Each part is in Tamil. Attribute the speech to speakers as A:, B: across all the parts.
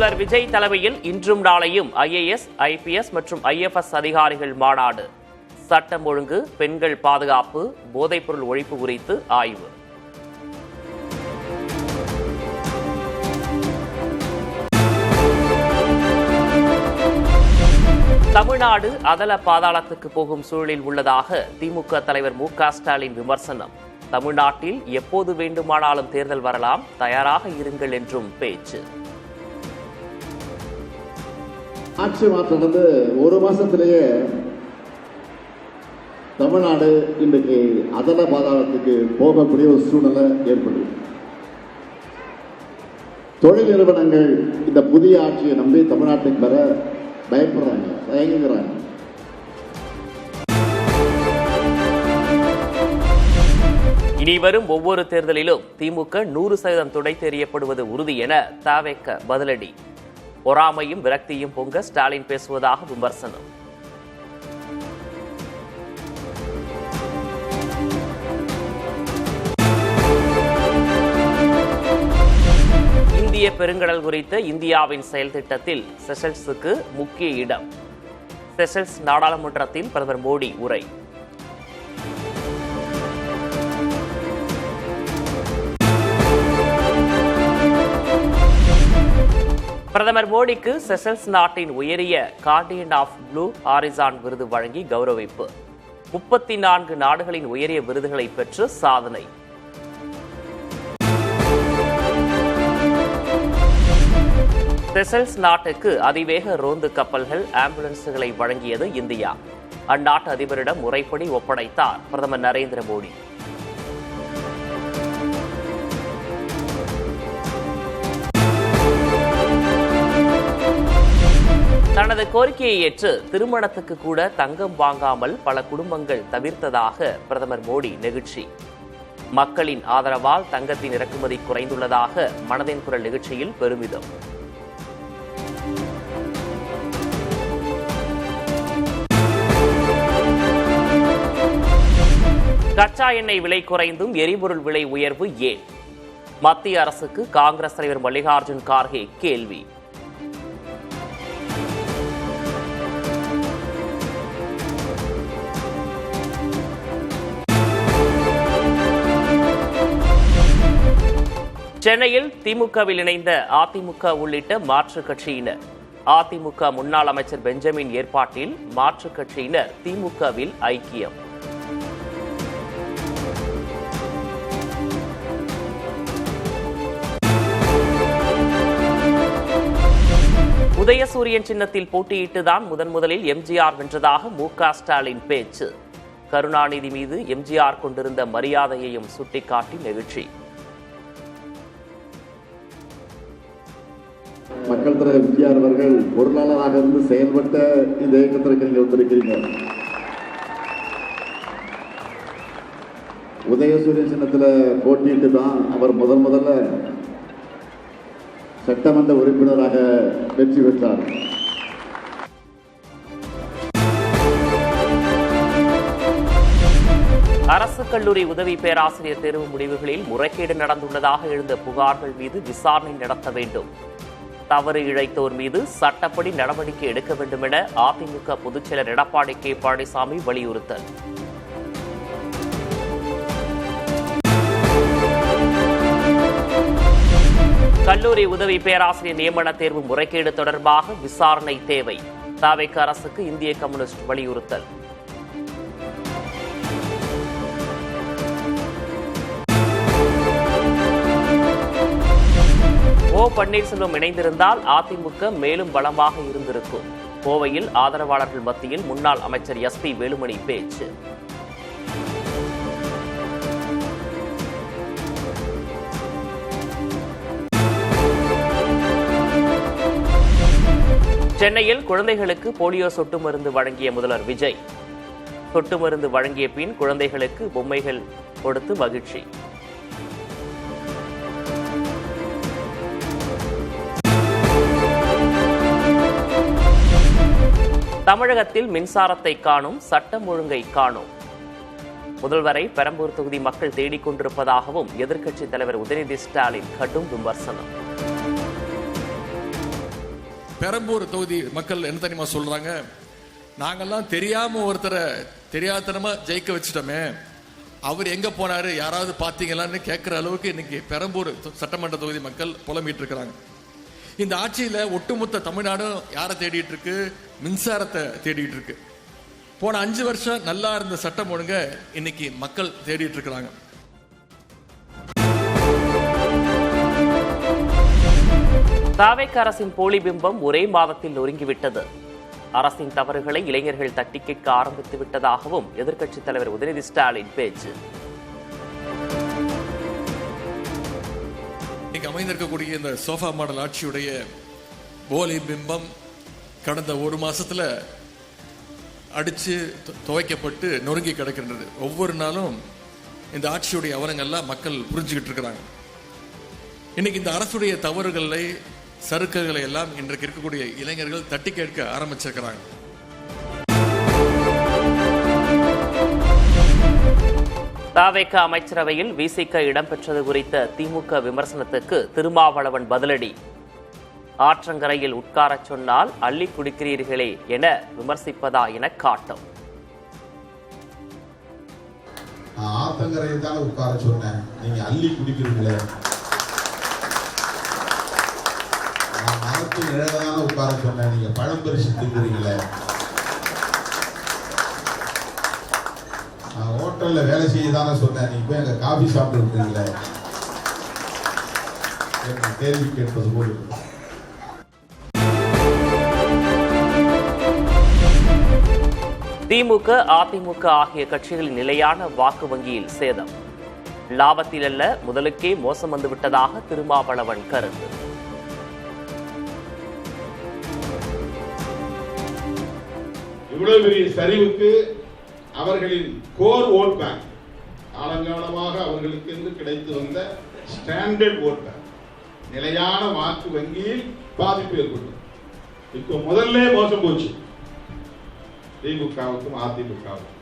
A: முதல்வர் விஜய் தலைமையில் இன்றும் நாளையும் IAS, IPS மற்றும் IFS அதிகாரிகள் மாநாடு. சட்டம் ஒழுங்கு, பெண்கள் பாதுகாப்பு, போதைப்பொருள் ஒழிப்பு குறித்து ஆய்வு. தமிழ்நாடு அதல பாதாளத்துக்கு போகும் சூழலில் உள்ளதாக திமுக தலைவர் மு.க.ஸ்டாலின் விமர்சனம். தமிழ்நாட்டில் எப்போது வேண்டுமானாலும் தேர்தல் வரலாம், தயாராக இருங்கள் என்றும் பேச்சு.
B: ஆட்சி மாற்றம் வந்து ஒரு மாசத்திலேயே தமிழ்நாடு இன்றைக்கு அதல பாதாளத்துக்கு போகக்கூடிய ஒரு சூழ்நிலை ஏற்படுது. தொழில் நிறுவனங்கள் இந்த புதிய ஆட்சியை நம்பி தமிழ்நாட்டுக்கு வர பயப்படுறாங்க, தயங்குகிறாங்க.
A: இனி வரும் ஒவ்வொரு தேர்தலிலும் திமுக 100% துடை தெரியப்படுவது உறுதி என தவேக பதிலடி. பொறாமையும் விரக்தியும் பொங்க ஸ்டாலின் பேசுவதாக விமர்சனம். இந்திய பெருங்கடல் குறித்த இந்தியாவின் செயல் திட்டத்தில் செஷல்ஸுக்கு முக்கிய இடம். செஷல்ஸ் நாடாளுமன்றத்தில் பிரதமர் மோடி உரை. பிரதமர் மோடிக்கு செஷல்ஸ் நாட்டின் உயரிய கார்டியன் ஆஃப் ப்ளூ ஹாரிசான் விருது வழங்கி கௌரவிப்பு. 34 நாடுகளின் உயரிய விருதுகளை பெற்று சாதனை. செஷல்ஸ் நாட்டுக்கு அதிவேக ரோந்து கப்பல்கள், ஆம்புலன்ஸ்களை வழங்கியது இந்தியா. அந்நாட்டு அதிபரிடம் முறைப்படி ஒப்படைத்தார் பிரதமர் நரேந்திர மோடி. தனது கோரிக்கையை ஏற்று திருமணத்துக்கு கூட தங்கம் வாங்காமல் பல குடும்பங்கள் தவிர்த்ததாக பிரதமர் மோடி நெகிழ்ச்சி. மக்களின் ஆதரவால் தங்கத்தின் இறக்குமதி குறைந்துள்ளதாக மனதின் குரல் நிகழ்ச்சியில் பெருமிதம். கச்சா எண்ணெய் விலை குறைந்தும் எரிபொருள் விலை உயர்வு ஏன்? மத்திய அரசுக்கு காங்கிரஸ் தலைவர் மல்லிகார்ஜுன் கார்கே கேள்வி. சென்னையில் திமுகவில் இணைந்த அதிமுக உள்ளிட்ட மாற்றுக் கட்சியினர். அதிமுக முன்னாள் அமைச்சர் பெஞ்சமின் ஏற்பாட்டில் மாற்றுக் கட்சியினர் திமுகவில் ஐக்கியம். உதயசூரியன் சின்னத்தில் போட்டியிட்டுதான் முதலில் எம்ஜிஆர் வென்றதாக மு.க.ஸ்டாலின் பேச்சு. கருணாநிதி மீது எம்ஜிஆர் கொண்டிருந்த மரியாதையையும் சுட்டிக்காட்டி நெகிழ்ச்சி.
B: மக்கள் தலைவர் எம்ஜிஆர் அவர்கள் பொருளாளராக இருந்து செயல்பட்ட இந்த இயக்கத்திற்கு நீங்க வந்திருக்கிறீங்க. உதயசூரிய சின்னத்தில் போட்டியிட்டு தான் அவர் முதல்ல சட்டமன்ற உறுப்பினராக வெற்றி பெற்றார்.
A: அரசு கல்லூரி உதவி பேராசிரியர் தேர்வு முடிவுகளில் முறைகேடு நடந்துள்ளதாக எழுந்த புகார்கள் மீது விசாரணை நடத்த வேண்டும். தவறு இழைத்தோர் மீது சட்டப்படி நடவடிக்கை எடுக்க வேண்டும் என அதிமுக பொதுச்செயலர் எடப்பாடி கே. பழனிசாமி வலியுறுத்தல். கல்லூரி உதவி பேராசிரியர் நியமன தேர்வு முறைகேடு தொடர்பாக விசாரணை தேவை. தவேக அரசுக்கு இந்திய கம்யூனிஸ்ட் வலியுறுத்தல். ஓ பன்னீர்செல்வம் இணைந்திருந்தால் அதிமுக மேலும் பலமாக இருந்திருக்கும். கோவையில் ஆதரவாளர்கள் மத்தியில் முன்னாள் அமைச்சர் SP வேலுமணி பேச்சு. சென்னையில் குழந்தைகளுக்கு போலியோ சொட்டு மருந்து வழங்கிய முதல்வர் விஜய். சொட்டு மருந்து வழங்கிய பின் குழந்தைகளுக்கு பொம்மைகள் கொடுத்து மகிழ்ச்சி. தமிழகத்தில் மின்சாரத்தை காணும், சட்டம் ஒழுங்கை காணும். முதல்வரை பெரம்பூர் தொகுதி மக்கள் தேடிக் கொண்டிருப்பதாகவும் எதிர்க்கட்சித் தலைவர் உதயநிதி ஸ்டாலின் கடும் விமர்சனம்.
C: பெரம்பூர் தொகுதி மக்கள் என்ன தெரியுமா சொல்றாங்க, நாங்கெல்லாம் தெரியாம ஒருத்தரை தெரியாதனமா ஜெயிக்க வச்சுட்டோமே, அவர் எங்க போனாரு யாராவது பாத்தீங்களான்னு கேட்கிற அளவுக்கு இன்னைக்கு பெரம்பூர் சட்டமன்ற தொகுதி மக்கள் புலம்பிட்டு இருக்கிறாங்க. இந்த ஆட்சியில ஒட்டுமொத்த தமிழ்நாடும் யாரை தேடிட்டு இருக்கு? மின்சாரத்தை தேடிட்டு இருக்கு. போன 5 வருஷம் நல்லா இருந்த சட்டம் ஒழுங்க இன்னைக்கு மக்கள் தேடிட்டு இருக்கிறாங்க.
A: தாவேக அரசின் போலி பிம்பம் ஒரே மாதத்தில் நொறுங்கிவிட்டது. அரசின் தவறுகளை இளைஞர்கள் தட்டி கேட்க ஆரம்பித்து விட்டதாகவும் எதிர்க்கட்சித் தலைவர் உதயநிதி ஸ்டாலின் பேச்சு.
C: அமைந்திருக்கக்கூடிய இந்த சோஃபா மாடல் ஆட்சியுடைய போலி பிம்பம் கடந்த 1 மாசத்துல அடிச்சு துவைக்கப்பட்டு நொறுங்கி கிடக்கின்றது. ஒவ்வொரு நாளும் இந்த ஆட்சியுடைய அவலங்கள்லாம் மக்கள் புரிஞ்சுக்கிட்டு இருக்கிறாங்க. இன்னைக்கு இந்த அரசுடைய தவறுகளை சறுக்குகளை எல்லாம் இன்றைக்கு இருக்கக்கூடிய இளைஞர்கள் தட்டி கேட்க ஆரம்பிச்சிருக்கிறாங்க.
A: தாவேக அமைச்சரவையில் விசிக இடம்பெற்றது குறித்த திமுக விமர்சனத்துக்கு திருமாவளவன் பதிலடி. ஆற்றங்கரையில் உட்காரச் சொன்னால் அள்ளி குடிக்கிறீர்களே என விமர்சிப்பதா என காட்டும்.
D: ஆத்தங்கரையில் தானே உட்கார சொன்னேன், நீங்க அள்ளி குடிக்கிறீங்களே. நான் மரத்து நிழலான உட்கார சொன்னேன், நீங்க பழம் பரிசு திங்குறீங்களே. நான் ஹோட்டல்ல வேலை செய்ய தானே சொன்னேன், நீங்க போய் அங்க காபி சாப்பிட்டு இருக்கீங்களே. கேள்வி கேட்பது போல்.
A: திமுக, அதிமுக ஆகிய கட்சிகளின் நிலையான வாக்கு வங்கியில் சேதம். லாபத்தில் அல்ல, முதலுக்கே மோசம் வந்துவிட்டதாக திருமாவளவன் கருத்து.
E: இவ்வளவு பெரிய சரிவுக்கு அவர்களின் கோர் ஓட் பேங்க், காலங்காலமாக அவர்களுக்கு என்று கிடைத்து வந்த ஸ்டாண்டர்ட் ஓட் பேங்க், நிலையான வாக்கு வங்கியில் பாதிப்பு ஏற்பட்டது. இப்போ முதல்ல மோசம் போச்சு திமுகவுக்கும் அதிமுகவுக்கும்.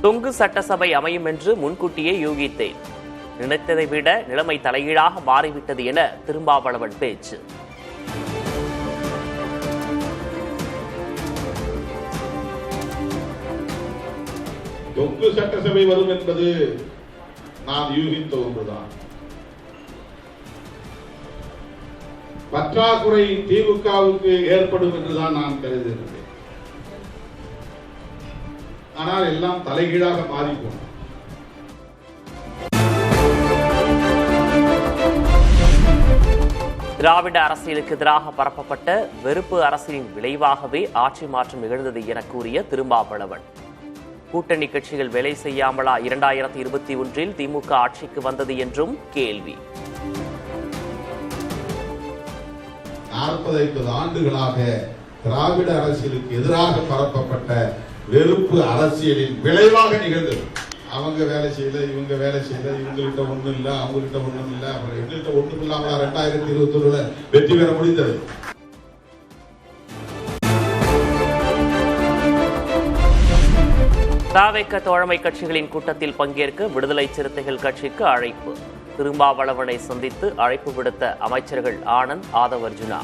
A: தொங்கு சட்டசபை அமையும் என்று முன்கூட்டியே யூகித்தேன். நினைத்ததை விட நிலைமை தலைகீழாக மாறிவிட்டது என திருமாவளவன் பேச்சு.
E: தொங்கு சட்டசபை வரும் என்பது நான் யூகித்த ஒன்றுதான். பற்றாக்குறை திமுகவுக்கு ஏற்படும் என்றுதான் நான் கருதுகிறேன். ஆனால் எல்லாம் தலைகீழாக மாறிப்போம்.
A: திராவிட அரசியலுக்கு எதிராக பரப்பப்பட்ட வெறுப்பு அரசியலின் விளைவாகவே ஆட்சி மாற்றம் நிகழ்ந்தது என கூறிய திருமாவளவன், கூட்டணி கட்சிகள் வேலை செய்யாமலா 2021 திமுக ஆட்சிக்கு வந்தது என்றும் கேள்வி.
E: 40-50 ஆண்டுகளாக திராவிட அரசியலுக்கு எதிராக பரப்பப்பட்ட வெறுப்பு அரசியலின் விளைவாக நிகழ்ந்தது. அவங்க வேலை செய்யல, இவங்க வேலை செய்யல, இவங்ககிட்ட ஒண்ணும் இல்ல, அவங்ககிட்ட ஒண்ணும் இல்ல, அப்புறம் எங்ககிட்ட ஒண்ணும் இல்லாம 2021 வெற்றி பெற முடிந்தது.
A: தாவேக தோழமை கட்சிகளின் கூட்டத்தில் பங்கேற்க விடுதலை சிறுத்தைகள் கட்சிக்கு அழைப்பு. திருமாவளவனை சந்தித்து அழைப்பு விடுத்த அமைச்சர்கள் ஆனந்த், ஆதவ் அர்ஜுனா.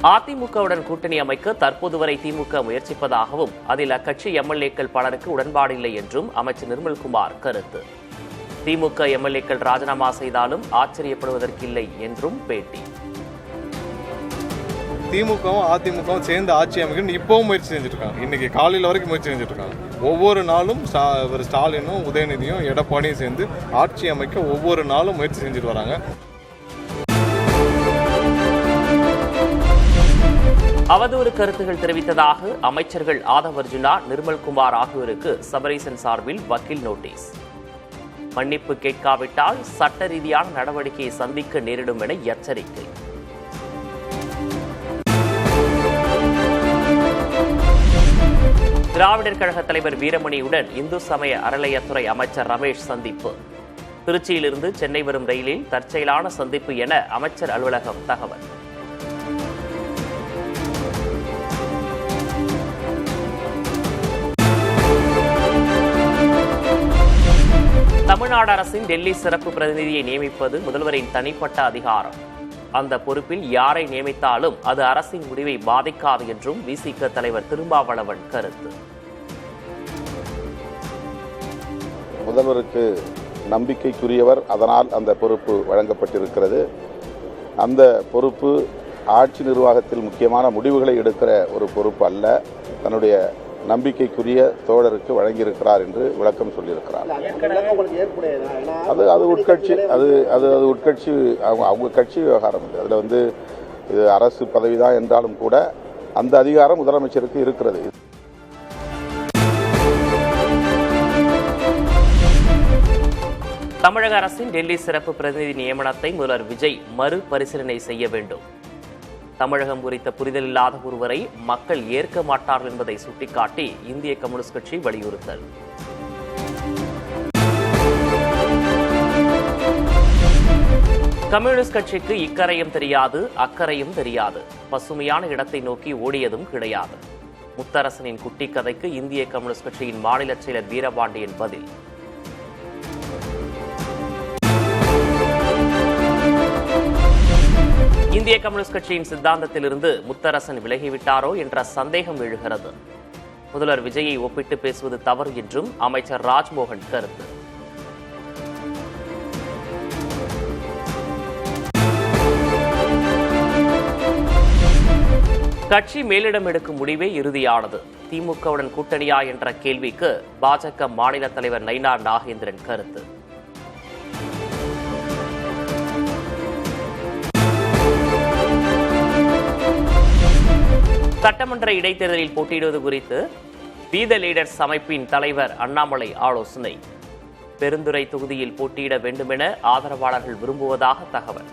A: அதிமுகவுடன் கூட்டணி அமைக்க தற்போது வரை திமுக முயற்சிப்பதாகவும் அதில் அக்கட்சி எம்எல்ஏக்கள் பலருக்கு உடன்பாடில்லை என்றும் அமைச்சர் நிர்மல்குமார் கருத்து. திமுக எம்எல்ஏக்கள் ராஜினாமா செய்தாலும் ஆச்சரியப்படுவதற்கில்லை என்றும் பேட்டி.
F: திமுகவும் அதிமுகவும் சேர்ந்து ஆட்சி அமைக்கணும் இப்பவும் முயற்சி செஞ்சுட்டு இருக்காங்க. இன்னைக்கு காலையில் வரைக்கும் முயற்சி செஞ்சுட்டு இருக்காங்க. ஒவ்வொரு நாளும் ஸ்டாலினும் உதயநிதியும் எடப்பாடியும் சேர்ந்து ஆட்சி அமைக்க ஒவ்வொரு நாளும் முயற்சி செஞ்சுட்டு வராங்க.
A: அவதூறு கருத்துகள் தெரிவித்ததாக அமைச்சர்கள் ஆதவ் அர்ஜுனா, நிர்மல்குமார் ஆகியோருக்கு சபரீசன் சார்பில் வக்கீல் நோட்டீஸ். மன்னிப்பு கேட்காவிட்டால் சட்ட ரீதியான நடவடிக்கையை சந்திக்க நேரிடும் என எச்சரிக்கை. திராவிடர் கழக தலைவர் வீரமணியுடன் இந்து சமய அறநிலையத்துறை அமைச்சர் ரமேஷ் சந்திப்பு. திருச்சியிலிருந்து சென்னை வரும் ரயிலில் தற்செயலான சந்திப்பு என அமைச்சர் அலுவலகம் தகவல். தமிழ்நாடு அரசின் டெல்லி சிறப்பு பிரதிநிதியை நியமிப்பது முதல்வரின் தனிப்பட்ட அதிகாரம். அந்த பொறுப்பில் யாரை நியமித்தாலும் அது அரசின் முடிவை பாதிக்காது என்றும் விசிக தலைவர் திருமாவளவன் கருத்து.
G: முதல்வருக்கு நம்பிக்கைக்குரியவர், அதனால் அந்த பொறுப்பு வழங்கப்பட்டிருக்கிறது. அந்த பொறுப்பு ஆட்சி நிர்வாகத்தில் முக்கியமான முடிவுகளை எடுக்கிற ஒரு பொறுப்பு அல்ல, தன்னுடைய நம்பிக்கைக்குரிய தோழருக்கு வழங்கியிருக்கிறார் என்று விளக்கம் சொல்லியிருக்கிறார். அது உட்கட்சி உட்கட்சி அவங்க கட்சி விவகாரம். அதில் இது அரசு பதவிதான் என்றாலும் கூட அந்த அதிகாரம் முதலமைச்சருக்கு இருக்கிறது.
A: தமிழக அரசின் டெல்லி சிறப்பு பிரதிநிதி நியமனத்தை முதல்வர் விஜய் மறுபரிசீலனை செய்ய வேண்டும். தமிழகம் குறித்த புரிதல் இல்லாத ஒருவரை மக்கள் ஏற்க மாட்டார்கள் என்பதை சுட்டிக்காட்டி இந்திய கம்யூனிஸ்ட் கட்சி வலியுறுத்தல். கம்யூனிஸ்ட் கட்சிக்கு இக்கரையும் தெரியாது, அக்கறையும் தெரியாது, பசுமையான இடத்தை நோக்கி ஓடியதும் கிடையாது. முத்தரசனின் குட்டி கதைக்கு இந்திய கம்யூனிஸ்ட் கட்சியின் மாநில செயலர் வீரபாண்டியன் பதில். இந்திய கம்யூனிஸ்ட் கட்சியின் சித்தாந்தத்திலிருந்து முத்தரசன் விலகிவிட்டாரோ என்ற சந்தேகம் எழுகிறது. முதல்வர் விஜயை ஒப்பிட்டு பேசுவது தவறு என்றும் அமைச்சர் ராஜ்மோகன் கருத்து. கட்சி மேலிடம் எடுக்கும் முடிவே இறுதியானது. திமுகவுடன் கூட்டணியா என்ற கேள்விக்கு பாஜக மாநில தலைவர் நயினார் நாகேந்திரன் கருத்து. சட்டமன்ற இடைத்தேர்தலில் போட்டியிடுவது குறித்து வி த லீடர்ஸ் அமைப்பின் தலைவர் அண்ணாமலை ஆலோசனை. பெருந்துறை தொகுதியில் போட்டியிட வேண்டுமென ஆதரவாளர்கள் விரும்புவதாக தகவல்.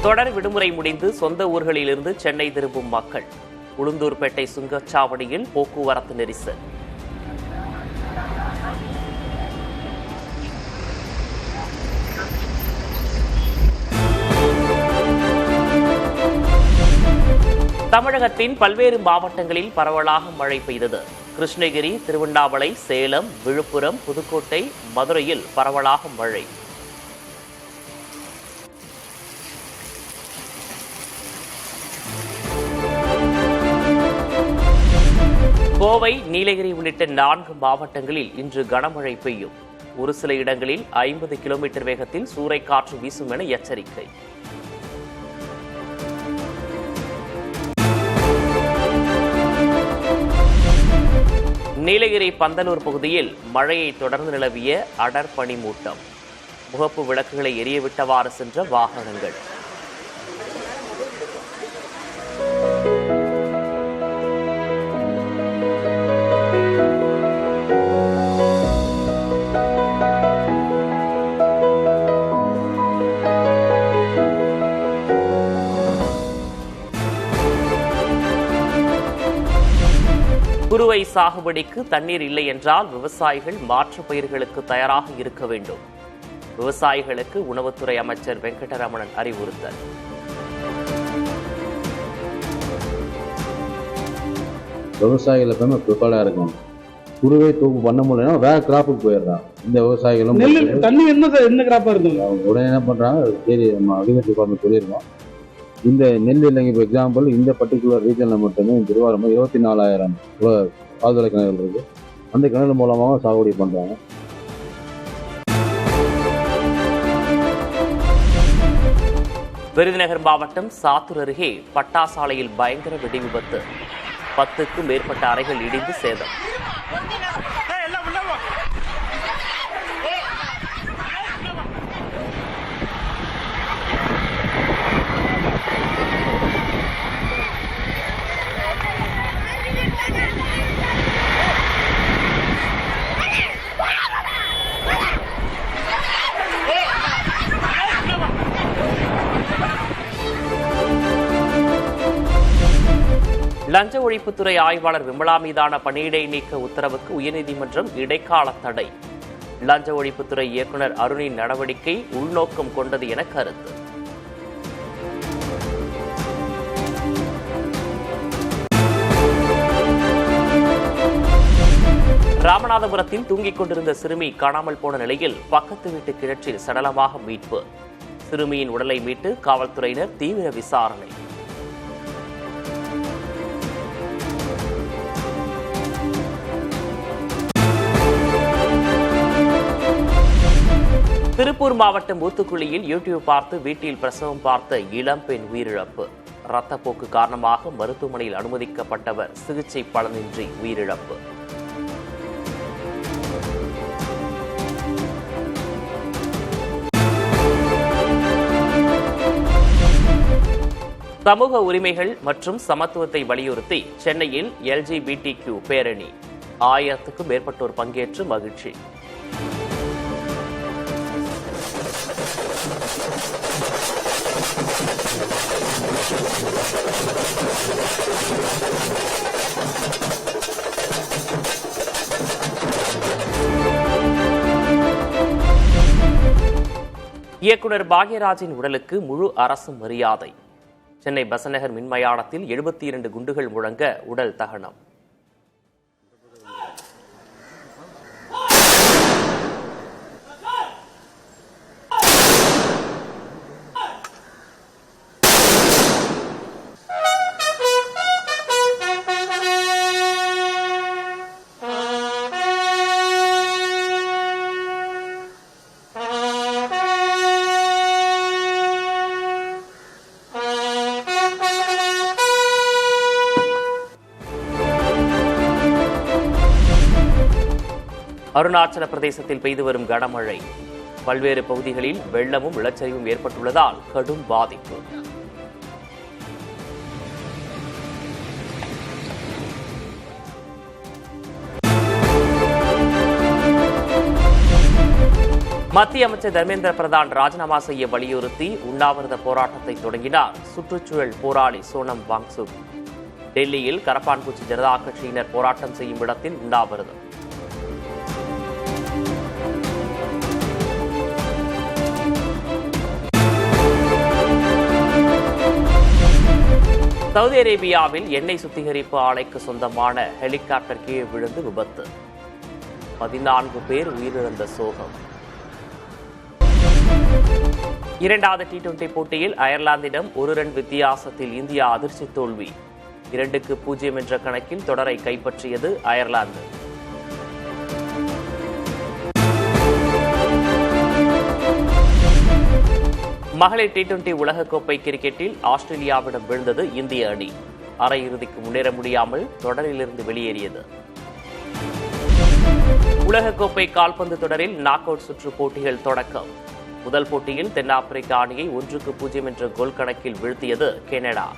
A: தொடர் விடுமுறை முடிந்து சொந்த ஊர்களிலிருந்து சென்னை திரும்பும் மக்கள். உளுந்தூர்பேட்டை சுங்கச்சாவடியில் போக்குவரத்து நெரிசல். தமிழகத்தின் பல்வேறு மாவட்டங்களில் பரவலாக மழை பெய்தது. கிருஷ்ணகிரி, திருவண்ணாமலை, சேலம், விழுப்புரம், புதுக்கோட்டை, மதுரையில் பரவலாக மழை. கோவை, நீலகிரி உள்ளிட்ட 4 மாவட்டங்களில் இன்று கனமழை பெய்யும். ஒரு சில இடங்களில் 50 கிலோமீட்டர் வேகத்தில் சூறைக்காற்று வீசும் என எச்சரிக்கை. நீலகிரி பந்தலூர் பகுதியில் மழையை தொடர்ந்து நிலவிய அடர் பனிமூட்டம். முகப்பு விளக்குகளை எரியவிட்டவாறு சென்ற வாகனங்கள். குறுவை சாகுபடிக்கு தண்ணீர் இல்லை என்றால் விவசாயிகள் மாற்று பயிர்களுக்கு தயாராக இருக்க வேண்டும். விவசாயிகளுக்கு உணவுத்துறை அமைச்சர் வெங்கடரமணன் அறிவுறுத்தல்.
H: விவசாயிகள் எப்பவுமே ப்ரிப்பேர்டா இருக்கும். குறுவை தூக்கு பண்ண முடியலன்னா வேற கிராப்புக்கு போயிடுறாங்க. இந்த விவசாயிகளும்
I: தண்ணி என்ன கிராப்பா இருக்கும்
H: உடனே என்ன பண்றாங்க, சரி நம்ம அக்ரிகல்ச்சர் டிபார்ட்மெண்ட் சொல்லியிருக்கோம், இந்த நெல் இல்லைங்க. இப்போ எக்ஸாம்பிள் இந்த பர்டிகுலர் ரீஜனில் மட்டுமே திருவாரூர் 24,000 ஆழ்துளை கிணறுகள் இருக்கு. அந்த கிணறு மூலமாக சாகுபடி பண்றாங்க.
A: விருதுநகர் மாவட்டம் சாத்தூர் அருகே பட்டாசாலையில் பயங்கர வெடி விபத்து. 10க்கும் மேற்பட்ட அறைகள் இடிந்து சேதம். லஞ்ச ஒழிப்புத்துறை ஆய்வாளர் விமலா மீதான பணியிடை நீக்க உத்தரவுக்கு உயர்நீதிமன்றம் இடைக்கால தடை. லஞ்ச ஒழிப்புத்துறை இயக்குநர் அருணின் நடவடிக்கை உள்நோக்கம் கொண்டது என கருத்து. ராமநாதபுரத்தில் தூங்கிக் கொண்டிருந்த சிறுமி காணாமல் போன நிலையில் பக்கத்து வீட்டு கிணற்றில் சடலமாக மீட்பு. சிறுமியின் உடலை மீட்டு காவல்துறையினர் தீவிர விசாரணை. திருப்பூர் மாவட்டம் ஊத்துக்குளியில் யூடியூப் பார்த்து வீட்டில் பிரசவம் பார்த்த இளம்பெண் உயிரிழப்பு. இரத்தப்போக்கு காரணமாக மருத்துவமனையில் அனுமதிக்கப்பட்டவர் சிகிச்சை பலனின்றி உயிரிழப்பு. சமூக உரிமைகள் மற்றும் சமத்துவத்தை வலியுறுத்தி சென்னையில் LGBTQ பேரணி. 1000க்கும் மேற்பட்டோர் பங்கேற்று மகிழ்ச்சி. இயக்குனர் பாக்யராஜின் உடலுக்கு முழு அரசு மரியாதை. சென்னை பெசன்ட் மின்மயானத்தில் 72 குண்டுகள் முழங்க உடல் தகனம். அருணாச்சல பிரதேசத்தில் பெய்து வரும் கனமழை. பல்வேறு பகுதிகளில் வெள்ளமும் நிலச்சரிவும் ஏற்பட்டுள்ளதால் கடும் பாதிப்பு. மத்திய அமைச்சர் தர்மேந்திர பிரதான் ராஜினாமா செய்ய வலியுறுத்தி உண்ணாவிரத போராட்டத்தை தொடங்கினார் சுற்றுச்சூழல் போராளி சோனம் வாங்சுக். டெல்லியில் கரப்பான்பூச்சி ஜனதா கட்சியினர் போராட்டம் செய்யும் இடத்தில் உண்ணாவிரதம். சவுதி அரேபியாவில் எண்ணெய் சுத்திகரிப்பு ஆலைக்கு சொந்தமான ஹெலிகாப்டர் கீழே விழுந்து விபத்து. 14 பேர் உயிரிழந்த சோகம். இரண்டாவது T20 போட்டியில் அயர்லாந்திடம் 1 ரன் வித்தியாசத்தில் இந்தியா அதிர்ச்சி தோல்வி. 2-0 என்ற கணக்கில் தொடரை கைப்பற்றியது அயர்லாந்து. மகளிர் T20 உலகக்கோப்பை கிரிக்கெட்டில் ஆஸ்திரேலியாவிடம் வீழ்ந்தது இந்திய அணி. அரையிறுதிக்கு முன்னேற முடியாமல் தொடரிலிருந்து வெளியேறியது. உலகக்கோப்பை கால்பந்து தொடரில் நாக் அவுட் சுற்று போட்டிகள் தொடக்கம். முதல் போட்டியில் தென்னாப்பிரிக்க அணியை 1-0 என்ற கோல் கணக்கில் வீழ்த்தியது கனடா.